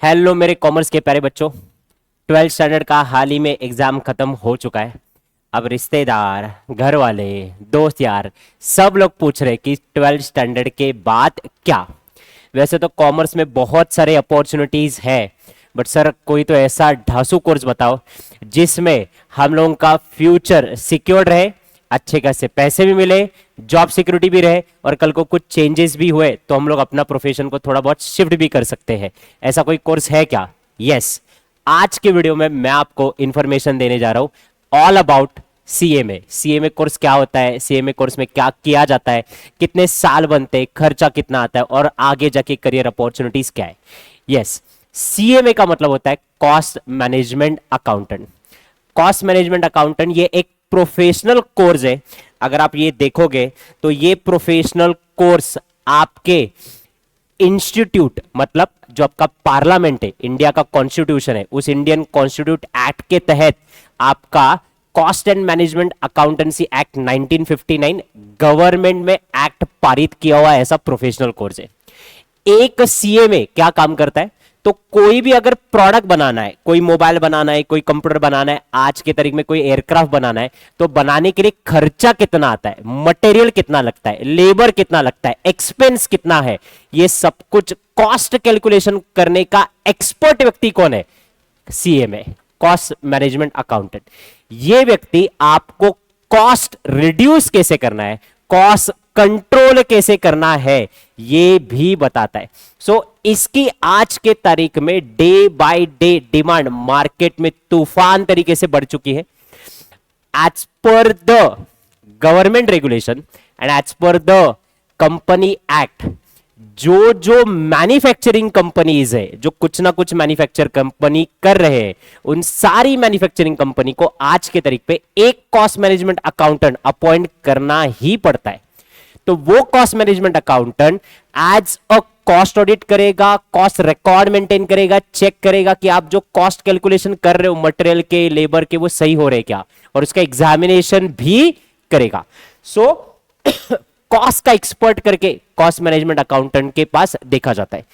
Hello मेरे commerce के प्यारे बच्चों। 12th स्टैंडर्ड का हाल ही में एग्जाम खत्म हो चुका है। अब रिश्तेदार, घर वाले, दोस्त यार सब लोग पूछ रहे कि 12th स्टैंडर्ड के बाद क्या। वैसे तो कॉमर्स में बहुत सारे अपॉर्चुनिटीज है, बट सर कोई तो ऐसा ढासू कोर्स बताओ जिसमें हम लोगों का फ्यूचर सिक्योर्ड रहे, अच्छे खासे पैसे भी मिले, जॉब सिक्योरिटी भी रहे और कल को कुछ चेंजेस भी हुए तो हम लोग अपना प्रोफेशन को थोड़ा बहुत शिफ्ट भी कर सकते हैं। ऐसा कोई कोर्स है क्या? यस, आज के वीडियो में मैं आपको इंफॉर्मेशन देने जा रहा हूं all about CMA. CMA course क्या होता है, सीएमए कोर्स में क्या किया जाता है, कितने साल बनते हैं, खर्चा कितना आता है और आगे जाके करियर अपॉर्चुनिटीज क्या है। यस, सीएमए का मतलब होता है cost management accountant. Cost management accountant ये एक प्रोफेशनल कोर्स है। अगर आप ये देखोगे तो ये प्रोफेशनल कोर्स आपके इंस्टीट्यूट, मतलब जो आपका पार्लियामेंट है, इंडिया का कॉन्स्टिट्यूशन है, उस इंडियन कॉन्स्टिट्यूट एक्ट के तहत आपका cost and management accountancy act 1959 government में एक्ट पारित किया हुआ ऐसा प्रोफेशनल कोर्स है। एक सीएमए क्या काम करता है? तो कोई भी अगर प्रोडक्ट बनाना है, कोई मोबाइल बनाना है, कोई कंप्यूटर बनाना है, आज के तारीख में कोई एयरक्राफ्ट बनाना है, तो बनाने के लिए खर्चा कितना आता है, मटेरियल कितना लगता है, लेबर कितना लगता है, एक्सपेंस कितना है, ये सब कुछ कॉस्ट कैलकुलेशन करने का एक्सपर्ट व्यक्ति कौन है? CMA, cost management accountant. ये व्यक्ति आपको कॉस्ट रिड्यूस कैसे करना है, कॉस्ट कंट्रोल कैसे करना है, ये भी बताता है। इसकी आज के तारीख में day by day demand market में तूफान तरीके से बढ़ चुकी है। As per the government regulation and as per the company act, जो जो मैन्युफैक्चरिंग कंपनीज है, जो कुछ ना कुछ मैन्युफैक्चर कंपनी कर रहे हैं, उन सारी मैन्युफैक्चरिंग कंपनी को आज के तारीख पे एक कॉस्ट मैनेजमेंट अकाउंटेंट अपॉइंट करना ही पड़ता है। तो वो cost management accountant as a cost audit करेगा, कॉस्ट रिकॉर्ड मेंटेन करेगा, चेक करेगा कि आप जो कॉस्ट कैलकुलेशन कर रहे हो मटेरियल के, लेबर के, वो सही हो रहे क्या, और उसका एग्जामिनेशन भी करेगा। कॉस्ट का एक्सपर्ट करके कॉस्ट मैनेजमेंट अकाउंटेंट के पास देखा जाता है।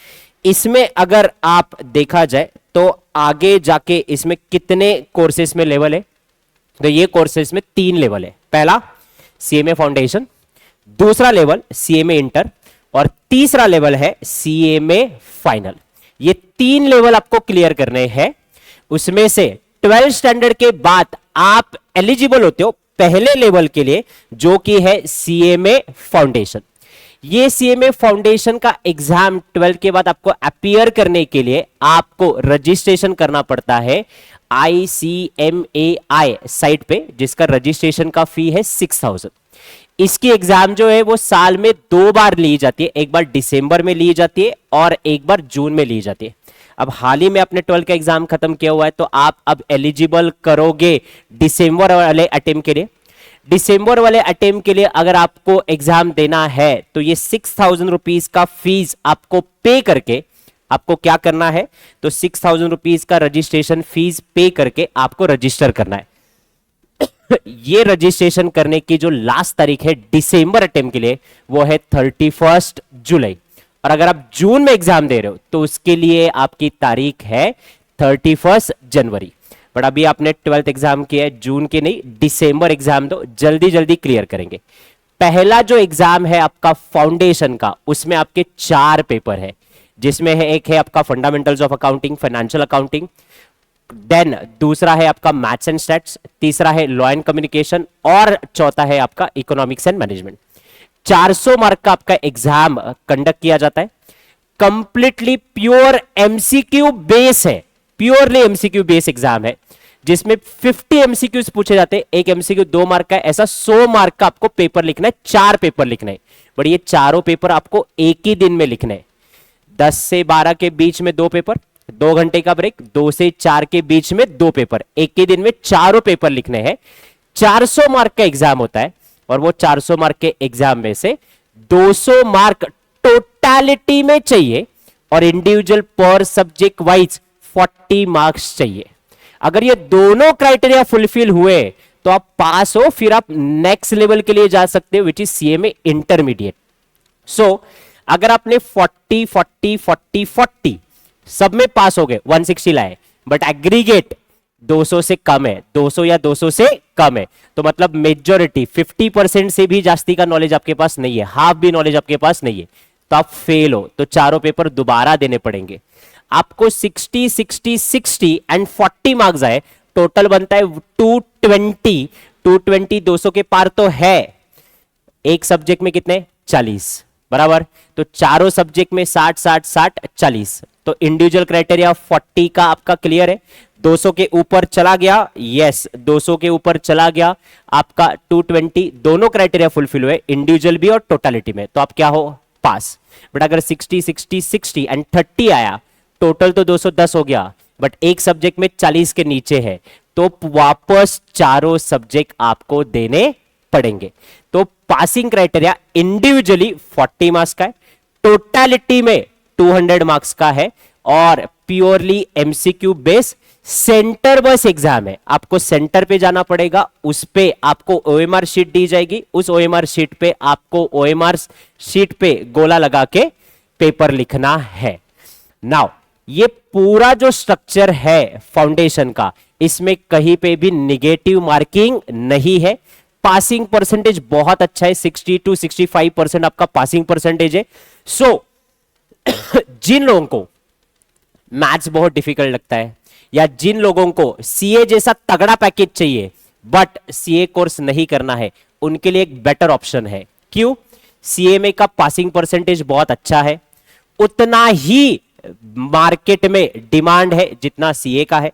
इसमें अगर आप देखा जाए तो आगे जाके इसमें कितने कोर्सेस में लेवल है? तो ये कोर्सेस में 3 लेवल है। पहला सीएमए फाउंडेशन, दूसरा लेवल सीएमए इंटर और तीसरा लेवल है सीएमए फाइनल। ये 3 लेवल आपको क्लियर करने हैं। उसमें से 12 स्टैंडर्ड के बाद आप एलिजिबल होते हो पहले लेवल के लिए, जो कि है सीएमए फाउंडेशन। ये सीएमए फाउंडेशन का एग्जाम 12 के बाद आपको अपीयर करने के लिए आपको रजिस्ट्रेशन करना पड़ता है ICMAI साइट पे, जिसका रजिस्ट्रेशन का फी है 6000। इसकी एग्जाम जो है वो साल में 2 बार ली जाती है, एक बार दिसंबर में ली जाती है और एक बार जून में ली जाती है। अब हाल ही में आपने 12 का एग्जाम खत्म किया हुआ है तो आप अब एलिजिबल करोगे दिसंबर वाले अटेम्प्ट के लिए। दिसंबर वाले अटेम्प्ट के लिए अगर आपको एग्जाम देना है तो ये 6000 रुपीज का फीस आपको पे करके, आपको क्या करना है, तो 6000 रुपीज का रजिस्ट्रेशन फीस पे करके आपको रजिस्टर करना है। ये रजिस्ट्रेशन करने की जो लास्ट तारीख है दिसंबर अटेम्प्ट के लिए वो है 31 जुलाई, और अगर आप जून में एग्जाम दे रहे हो तो उसके लिए आपकी तारीख है 31 जनवरी। बट अभी आपने 12th एग्जाम किया है, जून के नहीं दिसंबर एग्जाम दो, जल्दी जल्दी क्लियर करेंगे। पहला जो एग्जाम है आपका फाउंडेशन का, उसमें आपके 4 पेपर है, जिसमें है एक है आपका fundamentals of accounting, financial accounting, then दूसरा है आपका मैथ्स एंड स्टैट्स, तीसरा है लॉ एंड कम्युनिकेशन और चौथा है आपका इकोनॉमिक्स एंड मैनेजमेंट। 400 मार्क का आपका एग्जाम कंडक्ट किया जाता है। कंप्लीटली प्योर एमसीक्यू बेस है, प्योरली एमसीक्यू बेस एग्जाम है, जिसमें 50 एमसीक्यूज पूछे जाते हैं। एक एमसीक्यू 2 मार्क का है, ऐसा 100 मार्क का आपको पेपर लिखना है, 4 पेपर लिखना है। बट ये चारों पेपर आपको एक ही दिन में लिखने हैं। 10 से 12 के बीच में 2 पेपर, 2 घंटे का ब्रेक, 2 से 4 के बीच में 2 पेपर, एक ही दिन में चारों पेपर लिखने हैं। 400 मार्क का एग्जाम होता है और वो 400 मार्क के एग्जाम में से 200 मार्क टोटलिटी में चाहिए और इंडिविजुअल पर सब्जेक्ट वाइज 40 मार्क्स चाहिए। अगर ये दोनों क्राइटेरिया फुलफिल हुए तो आप पास हो, फिर आप नेक्स्ट लेवल के लिए जा सकते हो, विच इज सीएमए इंटरमीडिएट। सो अगर आपने 40 40 40 40 सब में पास हो गए, 160 लाए, बट एग्रीगेट 200 से कम है, 200 या 200 से कम है, तो मतलब मेजॉरिटी 50% से भी जास्ती का नॉलेज आपके पास नहीं है, हाफ भी नॉलेज आपके पास नहीं है, तो आप फेल हो, तो चारों पेपर दोबारा देने पड़ेंगे आपको। 60 60 60 एंड 40 मार्क्स आए, टोटल बनता है 220। 220 200 के पार तो है, एक सब्जेक्ट में कितने 40 बराबर, तो चारों सब्जेक्ट में 60 60 60 40, तो इंडिविजुअल क्राइटेरिया 40 का आपका क्लियर है। 200 के ऊपर चला गया, यस 200 के ऊपर चला गया आपका 220, दोनों क्राइटेरिया फुलफिल हुए, इंडिविजुअल भी और टोटलिटी में, तो आप क्या हो पास। बट अगर 60 60 60 एंड 30 आया, टोटल तो 210 हो गया, बट एक सब्जेक्ट में 40 के नीचे है, तो वापस चारों सब्जेक्ट आपको देने पड़ेंगे। तो पासिंग क्राइटेरिया इंडिविजुअली 40 मार्क्स का है, टोटलिटी में 200 मार्क्स का है, और प्योरली एमसीक्यू बेस सेंटर बस एग्जाम है। आपको सेंटर पे जाना पड़ेगा, उस पे आपको ओएमआर शीट दी जाएगी, उस ओएमआर शीट पे आपको ओएमआर शीट पे गोला लगा के पेपर लिखना है। नाउ ये पूरा जो स्ट्रक्चर है फाउंडेशन का, इसमें कहीं पे भी निगेटिव मार्किंग नहीं है। पासिंग परसेंटेज बहुत अच्छा है, 60 to 65% आपका पासिंग परसेंटेज है। सो जिन लोगों को मैथ्स बहुत डिफिकल्ट लगता है, या जिन लोगों को सीए जैसा तगड़ा पैकेज चाहिए बट सीए कोर्स नहीं करना है, उनके लिए एक बेटर ऑप्शन है। क्यों? सीए में का पासिंग परसेंटेज बहुत अच्छा है, उतना ही मार्केट में डिमांड है जितना सीए का है।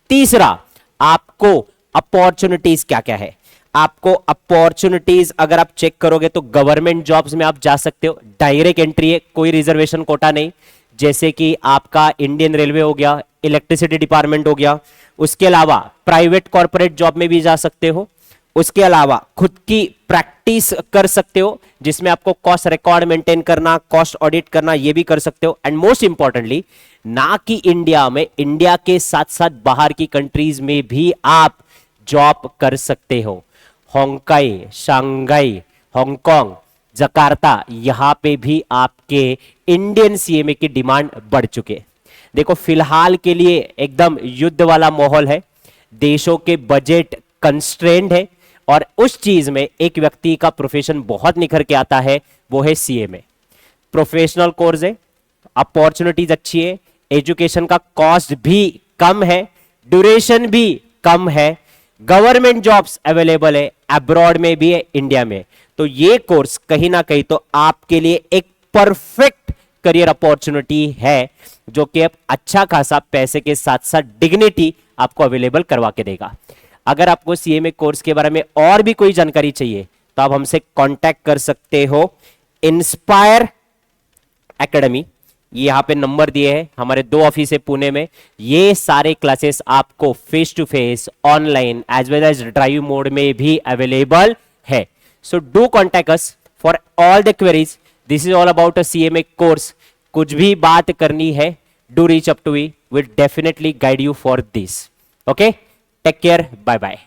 तीसरा, आपको अपॉर्चुनिटीज क्या क्या है, आपको अपॉर्चुनिटीज अगर आप चेक करोगे तो गवर्नमेंट जॉब्स में आप जा सकते हो, डायरेक्ट एंट्री है, कोई रिजर्वेशन कोटा नहीं, जैसे कि आपका इंडियन रेलवे हो गया, इलेक्ट्रिसिटी डिपार्टमेंट हो गया। उसके अलावा प्राइवेट कॉर्पोरेट जॉब में भी जा सकते हो, उसके अलावा खुद की प्रैक्टिस कर सकते हो, जिसमें आपको कॉस्ट रिकॉर्ड मेंटेन करना, कॉस्ट ऑडिट करना, ये भी कर सकते हो। एंड मोस्ट इंपॉर्टेंटली, ना कि इंडिया में, इंडिया के साथ साथ बाहर की कंट्रीज में भी आप जॉब कर सकते हो। हांगकाई, शंघाई, हांगकांग, जकार्ता, यहां पे भी आपके इंडियन सीएमए की डिमांड बढ़ चुके। देखो फिलहाल के लिए एकदम युद्ध वाला माहौल है, देशों के बजट कंस्ट्रेंड है, और उस चीज में एक व्यक्ति का प्रोफेशन बहुत निखर के आता है, वो है सीएमए। प्रोफेशनल कोर्स है, अपॉर्चुनिटीज अच्छी है, एजुकेशन का कॉस्ट भी कम है, ड्यूरेशन भी कम है, गवर्नमेंट जॉब्स अवेलेबल है, अब्रॉड में भी है, इंडिया में। तो ये कोर्स कहीं ना कहीं तो आपके लिए एक परफेक्ट करियर अपॉर्चुनिटी है, जो कि अब अच्छा खासा पैसे के साथ साथ डिग्निटी आपको अवेलेबल करवा के देगा। अगर आपको सीएमए कोर्स के बारे में और भी कोई जानकारी चाहिए तो आप हमसे कांटेक्ट कर सकते हो। इंस्पायर एकेडमी, ये यहां पे नंबर दिए हैं, हमारे 2 ऑफिस है पुणे में। ये सारे क्लासेस आपको face to face, online as well as drive mode में भी अवेलेबल है। So do contact us for all the queries. This is all about a CMA course. कुछ भी बात करनी है, do reach up to we, will definitely guide you for this. Okay, take care, bye bye.